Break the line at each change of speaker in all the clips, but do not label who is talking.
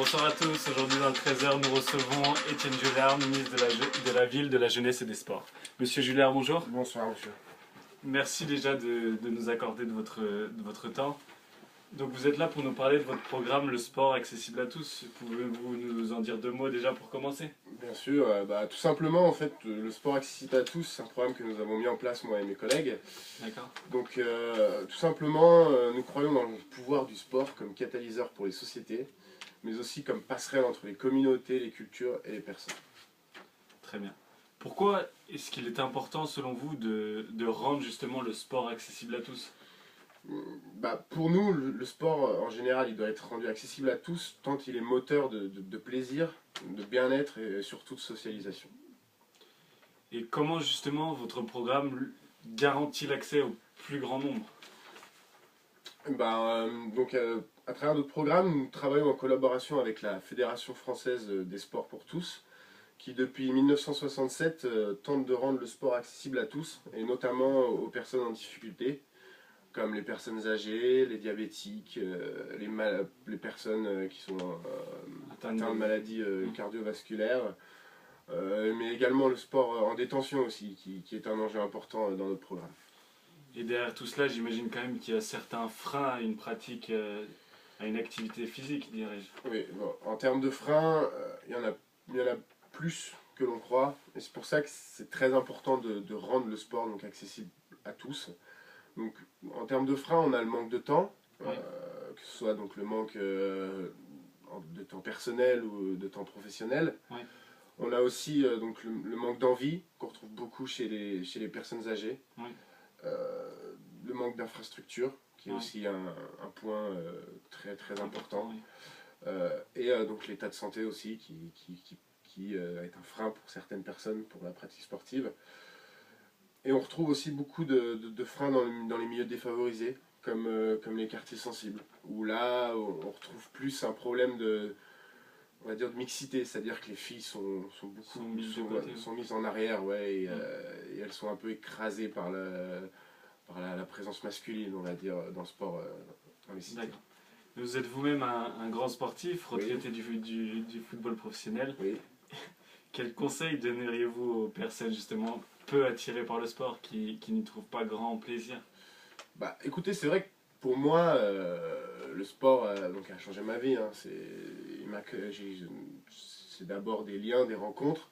Bonsoir à tous, aujourd'hui dans le 13h nous recevons Étienne Jullard, ministre de la Ville, de la Jeunesse et des Sports. Monsieur Jullard, bonjour.
Bonsoir monsieur.
Merci déjà de nous accorder de votre temps. Donc vous êtes là pour nous parler de votre programme Le Sport accessible à tous. Pouvez-vous nous en dire deux mots déjà pour commencer?
Bien sûr, tout simplement en fait le sport accessible à tous, c'est un programme que nous avons mis en place moi et mes collègues.
D'accord.
Donc tout simplement nous croyons dans le pouvoir du sport comme catalyseur pour les sociétés, mais aussi comme passerelle entre les communautés, les cultures et les personnes.
Très bien. Pourquoi est-ce qu'il est important selon vous de rendre justement le sport accessible à tous?
Pour nous, le sport en général, il doit être rendu accessible à tous, tant il est moteur de plaisir, de bien-être et surtout de socialisation.
Et comment justement votre programme garantit l'accès au plus grand nombre?
À travers notre programme, nous travaillons en collaboration avec la Fédération française des sports pour tous, qui depuis 1967 tente de rendre le sport accessible à tous, et notamment aux personnes en difficulté, comme les personnes âgées, les diabétiques, les personnes qui sont atteintes de maladies cardiovasculaires, mais également le sport en détention aussi, qui est un enjeu important dans notre programme.
Et derrière tout cela, j'imagine quand même qu'il y a certains freins à une pratique, à une activité physique, dirais-je.
Oui, bon, en termes de freins, il y en a plus que l'on croit, et c'est pour ça que c'est très important de rendre le sport donc accessible à tous. Donc, en termes de freins, on a le manque de temps, que ce soit donc le manque de temps personnel ou de temps professionnel.
Oui.
On a aussi donc le manque d'envie, qu'on retrouve beaucoup chez les personnes âgées.
Oui.
Le manque d'infrastructures, qui est aussi un point très, très important.
Oui.
Et donc l'état de santé aussi, qui est un frein pour certaines personnes pour la pratique sportive. Et on retrouve aussi beaucoup de freins dans les milieux défavorisés, comme les quartiers sensibles, où là, on retrouve plus un problème on va dire de mixité, c'est-à-dire que les filles sont mises en arrière, ouais, et elles sont un peu écrasées par la présence masculine, on va dire, dans le sport, dans les cités.
D'accord. Vous êtes vous-même un grand sportif, retraité du football professionnel.
Oui.
Quels conseils donneriez-vous aux personnes justement peu attirées par le sport, qui n'y trouvent pas grand plaisir?
Écoutez, c'est vrai que pour moi, le sport a changé ma vie. Hein. C'est d'abord des liens, des rencontres,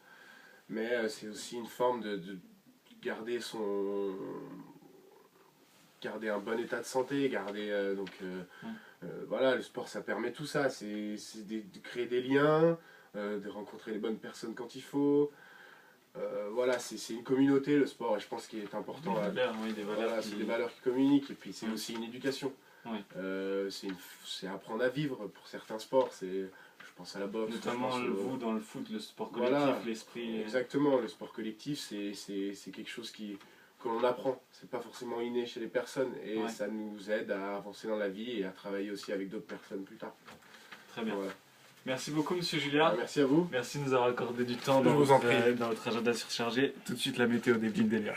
mais c'est aussi une forme de garder un bon état de santé, voilà, le sport ça permet tout ça, c'est de créer des liens, de rencontrer les bonnes personnes quand il faut. Voilà, c'est une communauté le sport, et je pense qu'il est important.
Des valeurs, oui, des valeurs.
Voilà, c'est des valeurs qui communiquent, et puis c'est aussi une éducation.
Oui.
C'est apprendre à vivre pour certains sports. Je pense à la boxe.
Notamment vous dans le foot, le sport collectif,
voilà,
l'esprit.
Exactement, le sport collectif, c'est quelque chose que l'on apprend. C'est pas forcément inné chez les personnes, et ça nous aide à avancer dans la vie et à travailler aussi avec d'autres personnes plus tard.
Très bien.
Voilà.
Merci beaucoup Monsieur Jullard.
Merci à vous.
Merci de nous avoir accordé du temps dans votre agenda surchargé. Tout de suite la météo des Villes d'Elia.